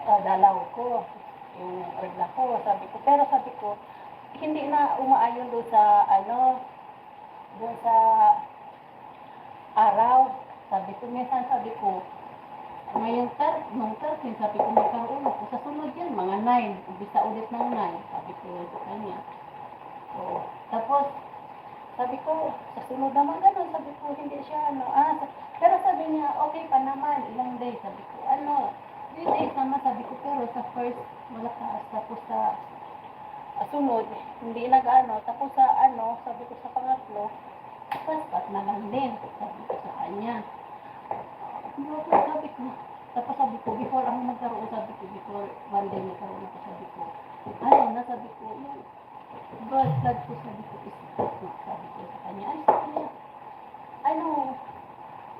dalaw ko, yung regla ko, sabi ko. Pero sabi ko, hindi na umaayon doon sa, doon sa araw. Sabi ko, minsan sabi ko, ngayong nung 13, sabi ko, magkaroon ako. Sa sunod yan, mga 9, umpisa ulit ng 9, sabi ko sa kanya. So, tapos, sabi ko, sa sunod naman gano'n, sabi ko, hindi siya, pero sabi niya, okay pa naman, ilang days, sabi ko, 3 days naman, sabi ko, pero sa first, malakas, tapos sa sunod, hindi tapos sa sabi ko sa pangatlo, paspat na lang din, sabi ko sa kanya. Sabi ko, tapos sabi ko, before ako magkaroon, sabi ko, before one day magkaroon ako, sabi ko, sabi ko, blood ko, sabi ko, sabi ko sa kanya, sabi niya,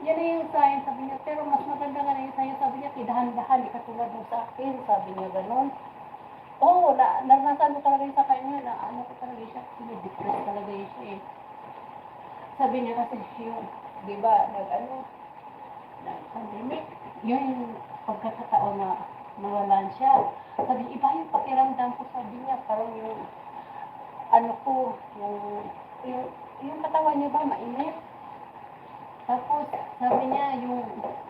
yan na yung sign, sabi niya, pero mas maganda nga na yung sign, sabi niya, kidahan-dahan, di katulad mo sa akin, sabi niya, ganun. Oo, naranasan ko talaga yun sa kanya, ko talaga siya, depressed talaga yun siya eh. Sabi niya kasi, yung, di ba, nag-pandemic, yung pagkakataon na nawalan siya. Sabi, iba yung pakiramdam ko, sabi niya, parang yung, yung katawan niya ba, mainit. Tapos, sabi niya, yung,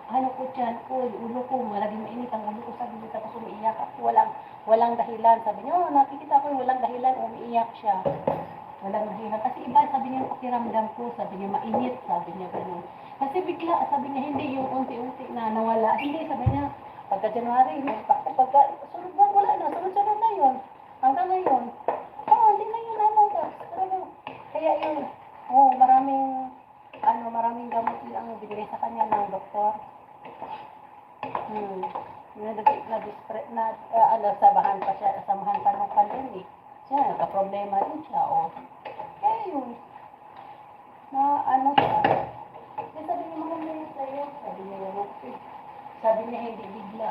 ko dyan ko, yung ulo ko, malaging mainit ang ulo ko, sabi niya, tapos umiiyak ako, walang dahilan. Sabi niya, nakikita ko yung walang dahilan, umiiyak siya. Walang dahilan. Kasi iba, sabi niya, yung pakiramdam ko, sabi niya, mainit, sabi niya, gano'n. Kasi bigla, sabi niya, hindi yung unti-unti na nawala. Hindi, sabi niya, pagka January, sunod buwan, wala na, sunod-sunod na yun. Hanggang ngayon, hindi na yun, kaya yun, maraming gamot ang binigay sa kanya ng doktor. Samahan pa ng pandemic. Siya, nagka-problema din siya, Kaya yun, siya. Sabi niya, mahal na yun sa'yo. Sabi niya, hindi bigla.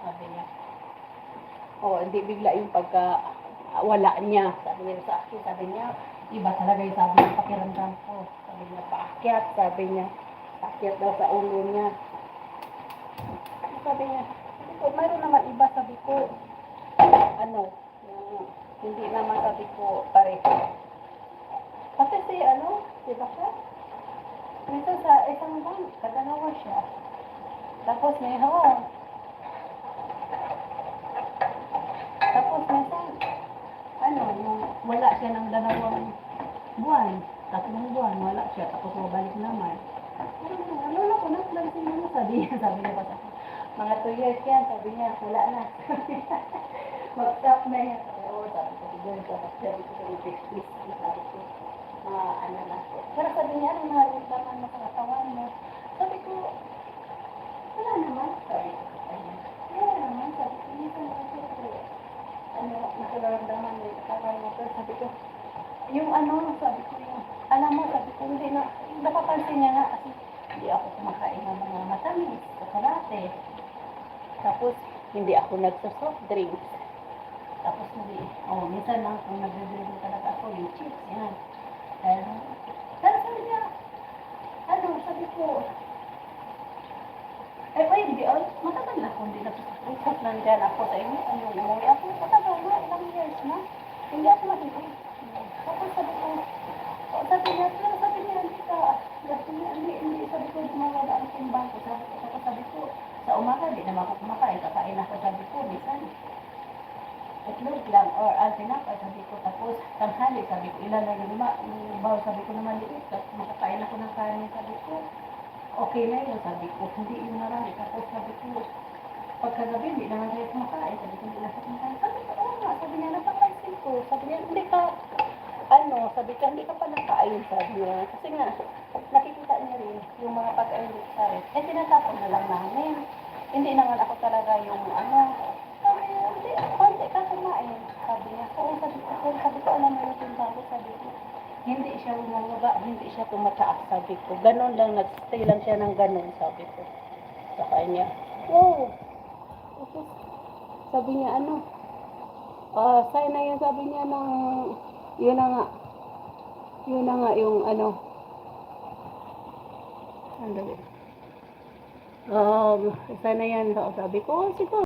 Sabi niya. Hindi bigla yung wala niya. Sabi niya sa akin, sabi niya, iba talaga yung sabi ng pakiramdam ko. Sabi niya, paakyat, sabi niya. Paakyat daw sa ulo niya. Sabi niya, mayroon naman iba, sabi ko, hindi naman, sabi ko, pareho. Kasi diba siya? Minsan sa isang bank, kadalawa siya. Tapos may hawa. Tapos minsan, yung wala siya ng 2 buwan, 3 buwan, wala siya, tapos mabalik naman. Ko na, sabi niya ba sa akin, mga 2 years yan, sabi niya, wala na. Mag-stop na yan. Sabi ko, sabi ko, sabi ko, na. Pero sabi niya, anong nararamdaman mo sa katawan mo? Sabi ko, wala naman, sabi ko. Wala naman, sabi ko, nararamdaman mo sa katawan mo. Pero sabi ko, sabi ko, alam mo, sabi ko, hindi na, napapansin niya nga, kasi hindi ako kumakain ng mga matamis, kakarate. Tapos, hindi ako nagsa-soft drinks. Tapos, minsan lang kung nagre-drink talaga ako, yung chips, yan. Pero sabi niya, sabi ko, hindi, matagal na ako, hindi nagsa-soft nandyan ako sa inyo, umuwi ako, matagal na, ilang years na, hindi ako matipid. Tapos sabi ko, sabi niya, hindi, sabi ko, dumawala ang timbang ko, sabi ko, sa umaga, di naman ako kumakain, kakain ako, sabi ko, minsan, itlog lang, or tinapay, sabi ko, tapos, tanghali, sabi ko, ilan lang yung bawa, sabi ko naman, liit, tapos makakain ako ng kanin, sabi ko, okay na yun, sabi ko, hindi yung marami, tapos sabi ko, pagkagabi, hindi naman tayo kumakain, sabi ko, hindi na ako kumakain, sabi ko, sabi niya, napapansin ko, sabi niya, hindi ka, sabi ka, hindi ka pa nakain, sabi niya, kasi nga, nakikita niya rin, yung mga pagkain sa rin, tinatapon na lang namin, hindi naman ako talaga yung, sabi niya, hindi ka kumain, sabi niya, sabi ko, alam mo yung tindago, sabi ko, hindi siya lumababa, hindi siya tumataas, sabi ko, ganon lang, nag-stay lang siya ng ganon, sabi ko, sa kanya, tapos, sabi niya, sign na yan, sabi niya, yun na nga, yung, sign na yan, sabi ko, siguro,